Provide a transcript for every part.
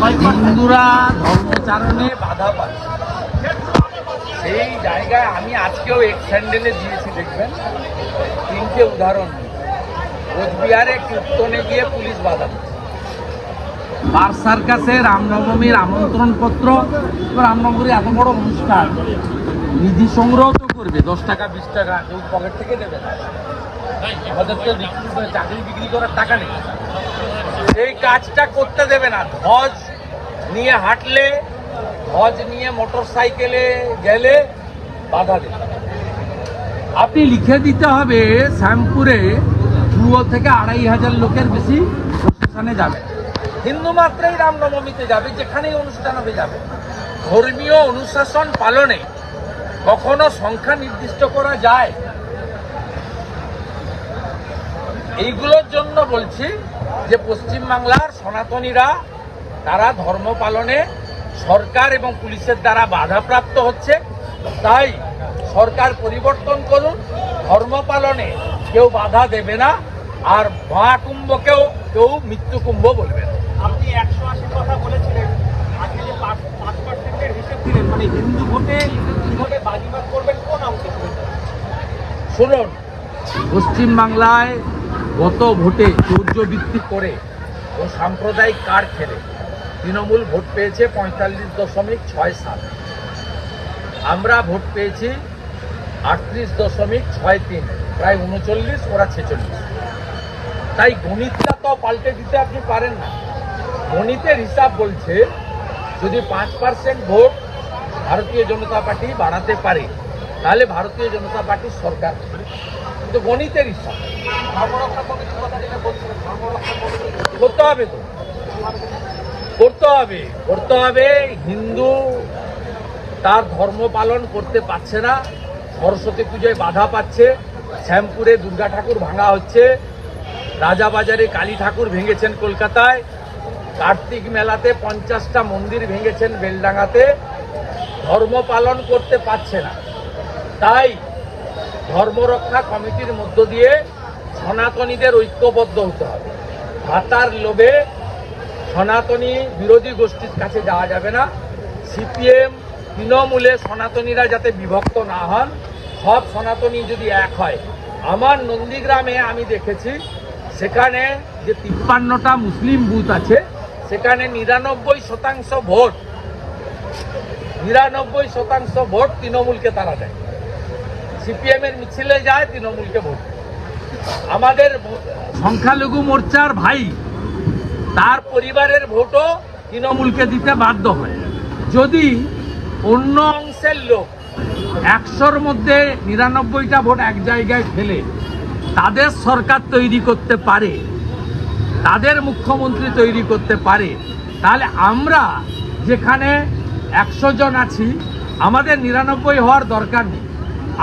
হিন্দুরা ধর্মচারণে বাধা পাচ্ছে, সেই জায়গায় আমি আজকেও এক স্যান্ডেলে দিয়েছি, দেখবেন 3টে উদাহরণ। কোচবিহারে কীর্তনে গিয়ে পুলিশ বাধা দিচ্ছে। পার সার্কাসে রামনবমীর আমন্ত্রণ পত্র, রামনবমীর এত বড় অনুষ্ঠান নিধি সংগ্রহ তো করবে, 10 টাকা 20 টাকা কেউ পকেট থেকে দেবে না, আমাদের তো চাকরি বিক্রি করার টাকা নেই, সেই কাজটা করতে দেবে না। ধ্বজ নিয়ে হাঁটলে, ধ্বজ নিয়ে মোটর সাইকেলে গেলে বাধা দেবে। আপনি লিখে দিতে হবে শ্যামপুরে 2 থেকে 2500 লোকের বেশি প্রশাসনে যাবে, হিন্দু মাত্রেই রামনবমীতে যাবে, যেখানেই অনুষ্ঠান হবে যাবে। ধর্মীয় অনুশাসন পালনে কখনো সংখ্যা নির্দিষ্ট করা যায়? এইগুলোর জন্য বলছি যে পশ্চিমবাংলার সনাতনীরা তারা ধর্ম পালনে সরকার এবং পুলিশের দ্বারা বাধাপ্রাপ্ত হচ্ছে, তাই সরকার পরিবর্তন করুন, ধর্ম পালনে কেউ বাধা দেবে না, আর মহাকুম্ভকেও কেউ মৃত্যুকুম্ভ বলবে না। আপনি 180 কথা বলেছিলেন, আজকে যে 5% হিসেব দিলেন, মানে হিন্দু ভোটে কিভাবে বাজিমাত করবেন, কোন অংশে? শুনুন, পশ্চিমবাংলায় গত ভোটে চৌর্যবৃত্তি করে ও সাম্প্রদায়িক কার্ড খেলে তৃণমূল ভোট পেয়েছে 45.67, আমরা ভোট পেয়েছি 38.63, প্রায় 39, ওরা 46। তাই গণিতটা তো পাল্টে দিতে আপনি পারেন না। গণিতের হিসাব বলছে যদি 5% ভোট ভারতীয় জনতা পার্টি বাড়াতে পারে তাহলে ভারতীয় জনতা পার্টির সরকার, কিন্তু গণিতের হিসাব করতে হবে, তো করতে হবে। হিন্দু তার ধর্ম পালন করতে পারছে না, সরস্বতী পুজোয় বাধা পাচ্ছে, শ্যামপুরে দুর্গা ঠাকুর ভাঙা হচ্ছে, রাজাবাজারে কালী ঠাকুর ভেঙেছেন কলকাতায়, কার্তিক মেলাতে 50টা মন্দির ভেঙেছেন বেলডাঙ্গাতে, ধর্ম পালন করতে পারছে না। তাই ধর্মরক্ষা কমিটির মধ্য দিয়ে সনাতনীদের ঐক্যবদ্ধ হতে হবে। ভাতার লোভে সনাতনী বিরোধী গোষ্ঠীর কাছে যাওয়া যাবে না। সিপিএম তৃণমূলে সনাতনীরা যাতে বিভক্ত না হন, সব সনাতনী যদি এক হয়। আমার নন্দীগ্রামে আমি দেখেছি, সেখানে যে 53টা মুসলিম বুথ আছে, সেখানে 99% ভোট, 99% ভোট তৃণমূলকে তারা দেয়। সিপিএম এর মিছিলে যায়, তৃণমূলকে ভোট। আমাদের সংখ্যালঘু মোর্চার ভাই, তার পরিবারের ভোটও তৃণমূলকে দিতে বাধ্য হয়। যদি অন্য অংশের লোক 100-র মধ্যে 99টা ভোট এক জায়গায় ফেলে তাদের সরকার তৈরি করতে পারে, তাদের মুখ্যমন্ত্রী তৈরি করতে পারে, তাহলে আমরা যেখানে 100 জন আছি আমাদের 99 হওয়ার দরকার নেই।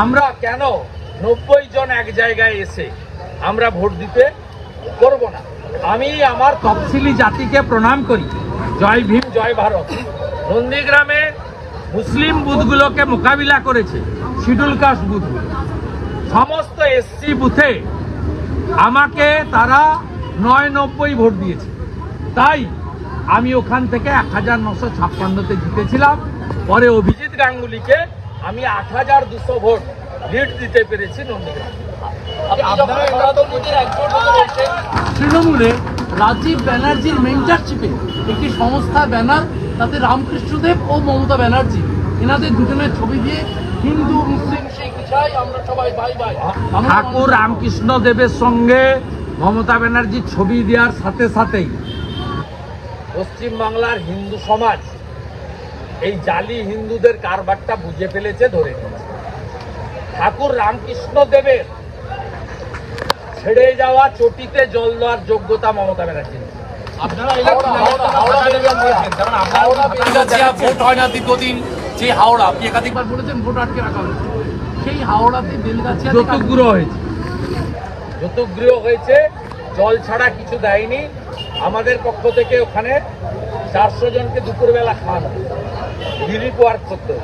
আমরা কেন 90 জন এক জায়গায় এসে আমরা ভোট দিতে করব না? আমি আমার তফসিলি জাতিকে প্রণাম করি, জয় ভীম জয় ভারত। নন্দীগ্রামে মুসলিম বুথগুলোকে মোকাবিলা করেছে শিডিউল কাস্ট বুথগুলো, সমস্ত এসসি বুথে আমাকে তারা 99 ভোট দিয়েছে। তাই আমি ওখান থেকে 1956-তে জিতেছিলাম। পরে অভিজিৎ গাঙ্গুলিকে আমি 8200 ভোট লিড দিতে পেরেছি নন্দীগ্রামে। তৃণমূলে রাজীব ব্যানার্জির মেন্টারশিপে একটি সংস্থা ব্যানার, তাতে রামকৃষ্ণদেব ও মমতা ব্যানার্জি এনাদের দুজনের ছবি দিয়ে হিন্দু মুসলিম শিখ ইসাই আমরা সবাই ভাই ভাই। ঠাকুর রামকৃষ্ণ দেবের সঙ্গে মমতা ব্যানার্জির ছবি দেওয়ার সাথে সাথেই পশ্চিমবাংলার হিন্দু সমাজ এই জালি হিন্দুদের কারবারটা বুঝে ফেলেছে, ধরে নিয়েছে। ঠাকুর রামকৃষ্ণ দেবের ছেড়ে যাওয়া চটিতে জল দেওয়ার যোগ্যতা মমতা ব্যানার্জির। আপনারা ভোট হয় না দীর্ঘদিন, যে হাওড়া আপনি একাধিকবার বলেছেন ভোট আটকে রাখা হয়েছে, সেই হাওড়াতে বেলগাছিয়া যতগৃহ হয়েছে, জল ছাড়া কিছু দেয়নি। আমাদের পক্ষ থেকে ওখানে 400 জনকে দুপুরবেলা খাওয়ানো, রিলিফ ওয়ার্ক করতে।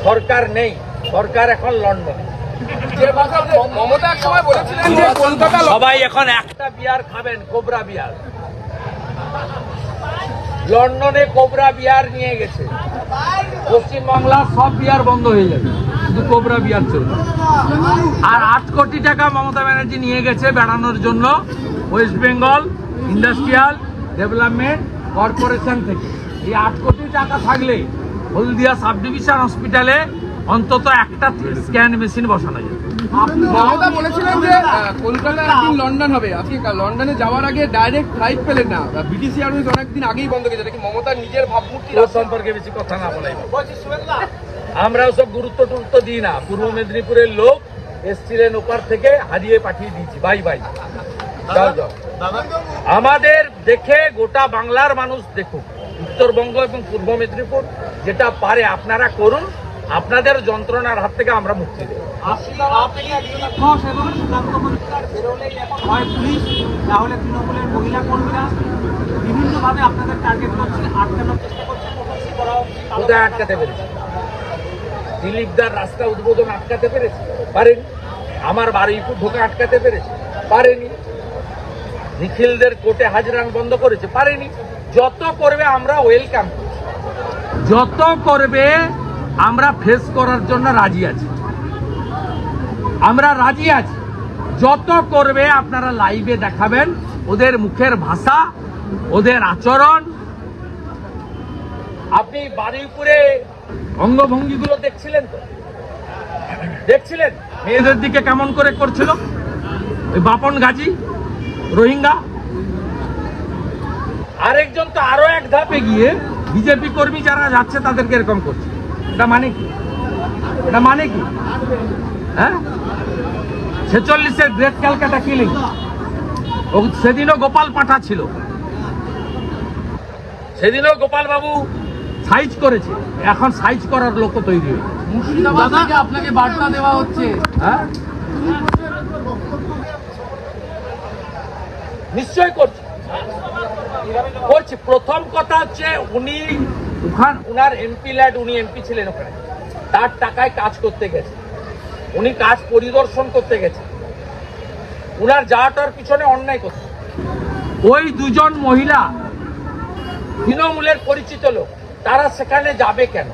সরকার নেই, সরকার এখন লন্ডনে। মমতা এক সময় বলেছিলেন যে কলকাতা সবাই এখন একটা বিয়ার খাবেন, কোবরা বিয়ার। লন্ডনে কোবরা বিয়ার নিয়ে গেছে, পশ্চিমবাংলার সব বিয়ার বন্ধ হয়ে যাবে, শুধু কোবরা বিয়ার চলবে। আর 8 কোটি টাকা মমতা ব্যানার্জি নিয়ে গেছে বেড়ানোর জন্য West Bengal industrial development corporation থেকে। এই 8 কোটি টাকা থাকলে হলদিয়া সাব ডিভিশন হসপিটালে অন্তত একটা স্ক্যান মেশিন বসানো যায়। মমতা বলেছিলেন যে কলকাতা একদিন লন্ডন হবে, আজকে লন্ডনে যাওয়ার আগে ডাইরেক্ট ফ্লাইট পেলেন না, বিটিসি এয়ারওয়েজ অনেকদিন আগেই বন্ধ গেছে, এটা কি মমতার নিজের ভাবমূর্তি? ওর সম্পর্কে বেশি কথা না বলাই, আমরাও সব গুরুত্ব টুরুত্ব দিই না। পূর্ব মেদিনীপুরের লোক এসছিলেন ওপার থেকে, হারিয়ে পাঠিয়ে দিয়েছি, বাই বাই, যাও যাও। আমাদের দেখে গোটা বাংলার মানুষ দেখুক, উত্তরবঙ্গ এবং পূর্ব মেদিনীপুর যেটা পারে আপনারা করুন, আপনাদের যন্ত্রণার হাত থেকে আমরা মুক্তি দেব। আপনি একজন ঘোষ এবং সুকান্ত মজুমদার বেরোলেই এখন হয় পুলিশ, তাহলে তৃণমূলের মহিলা কর্মীরা বিভিন্নভাবে আপনাদের টার্গেট করছে, আটকানোর চেষ্টা করছে। কোথায় আটকাতে পেরেছে? দিলীপদার রাস্তা উদ্বোধন আটকাতে পেরেছে? পারেনি। আমার বারুইপুর ঢোকা আটকাতে পেরেছে? পারেনি। নিখিলদের কোর্টে হাজরান বন্ধ করেছে? পারেনি। যত করবে আমরা ওয়েলকাম করছি, যত করবে আমরা ফেস করার জন্য রাজি আছি, আমরা রাজি আছি। যত করবে আপনারা লাইভে দেখাবেন, ওদের মুখের ভাষা, ওদের আচরণ। আপনি বারুইপুরে অঙ্গভঙ্গিগুলো দেখছিলেন তো? দেখছিলেন মেয়েদের দিকে কেমন করে করছিল ওই বাপন গাজী রোহিঙ্গা। আরেকজন তো আরো এক ধাপে গিয়ে বিজেপি কর্মী যারা যাচ্ছে তাদেরকে এরকম করছে। এটা মানে কি? এটা মানে কি? হ্যাঁ, 46-এর গ্রেট ক্যালকাটা কিলিং, সেদিনও গোপাল পাঠা ছিল, সেদিনও গোপাল বাবু সাইজ করেছে, এখন সাইজ করার লোক তৈরি হয়েছে। মুর্শিদাবাদ থেকে আপনাকে বার্তা দেওয়া হচ্ছে। হ্যাঁ, নিশ্চয় করছি করছি। প্রথম কথা হচ্ছে উনি উনার এমপি ল্যাড, উনি এমপি ছিলেন ওখানে, তার টাকায় কাজ করতে গেছে, উনি কাজ পরিদর্শন করতে গেছে, উনার যাওয়াটার পিছনে অন্যায় করছে। ওই দুজন মহিলা তৃণমূলের পরিচিত লোক, তারা সেখানে যাবে কেন?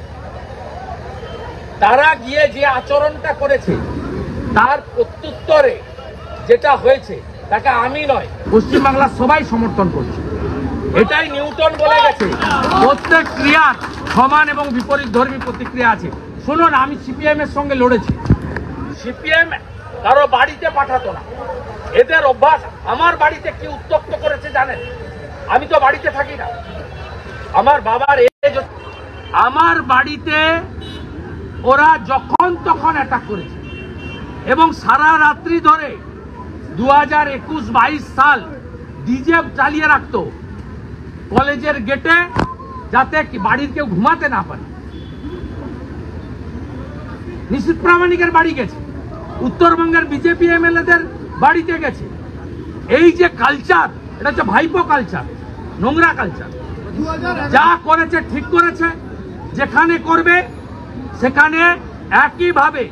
তারা গিয়ে যে আচরণটা করেছে তার প্রত্যুত্তরে যেটা হয়েছে তাকে আমি নয় পশ্চিমবাংলার সবাই সমর্থন করছে। এটাই নিউটন বলে গেছে, প্রত্যেক ক্রিয়ার সমান এবং বিপরীত ধর্মী প্রতিক্রিয়া আছে। শুনুন, আমি সিপিএম এর সঙ্গে লড়েছি, সিপিএম কারো বাড়িতে পাঠাতো না, এদের অভ্যাস। আমার বাড়িতে কি উত্তপ্ত করেছে জানেন? আমি তো বাড়িতে থাকি না, আমার বাবার এজ, আমার বাড়িতে ওরা যখন তখন অ্যাটাক করেছে এবং সারা রাত্রি ধরে 2021-22 সাল ডিজে চালিয়ে রাখতো কলেজের গেটে, যাতে বাড়ির কেউ ঘুমাতে না পারে। নিশীথ প্রামাণিকের বাড়ি গেছে, উত্তরবঙ্গের বিজেপি এমএলএদের বাড়িতে গেছে। এই যে কালচার, এটা হচ্ছে ভাইপো কালচার, নোংরা কালচার। যা করেছে ঠিক করেছে, যেখানে করবে সেখানে একইভাবে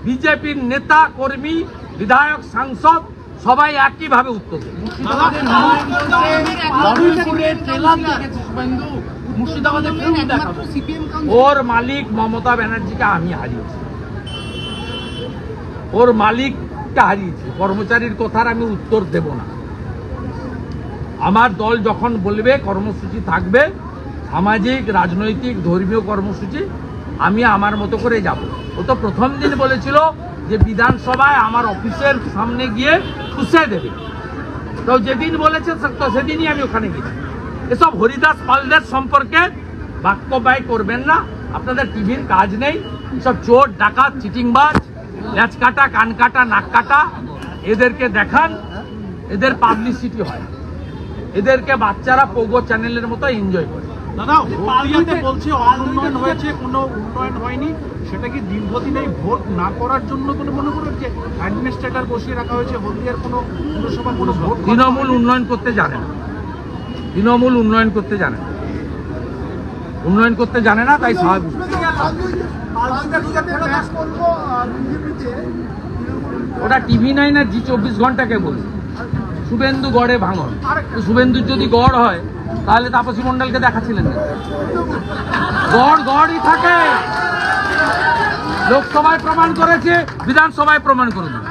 বিজেপির নেতা কর্মী বিধায়ক সাংসদ সবাই একইভাবে উত্তর দেবে। ওর মালিক মমতা ব্যানার্জিকে আমি হারিয়েছি, ওর মালিককে হারিয়েছি। কর্মচারীর কথার আমি উত্তর দেব না। আমার দল যখন বলবে কর্মসূচি থাকবে, সামাজিক, রাজনৈতিক, ধর্মীয় কর্মসূচি, আমি আমার মতো করে যাব। ও তো প্রথম দিন বলেছিল যে বিধানসভায় আমার অফিসের সামনে গিয়ে ঠুসে দেবে, তো যেদিন বলেছে তো সেদিনই আমি ওখানে গেছি। এসব হরিদাস পালদের সম্পর্কে বাক্য ব্যয় করবেন না, আপনাদের টিভির কাজ নেই। সব চোর, ডাকাত, চিটিংবাজ, ল্যাচ কাটা, কান কাটা, নাক কাটা, এদেরকে দেখান, এদের পাবলিসিটি হয়, এদেরকে বাচ্চারা পোগো চ্যানেলের মতো এনজয় করে। দাদা, হলদিয়াতে বলছে অনুন্নয়ন হয়েছে, কোনো উন্নয়ন হয়নি। সেটা কি দীর্ঘদিন এই ভোট না করার জন্য কোনো মনে করেন যে অ্যাডমিনিস্ট্রেটর বসিয়ে রাখা হয়েছে? হলদিয়ার কোনো পুরসভা কোনো ভোট তৃণমূল উন্নয়ন করতে জানে না, তৃণমূল উন্নয়ন করতে জানে না, উন্নয়ন করতে জানে না, তাই স্বাভাবিক। ওটা টিভি নাই না, জি 24 ঘন্টাকে বলছে। শুভেন্দু গড়ে ভাঙন, শুভেন্দুর যদি গড় হয় তাহলে তাপসী মণ্ডলকে দেখাচ্ছিলেন না। গড় গড়ই থাকে, লোকসভায় প্রমাণ করেছে, বিধানসভায় প্রমাণ করে দেবে।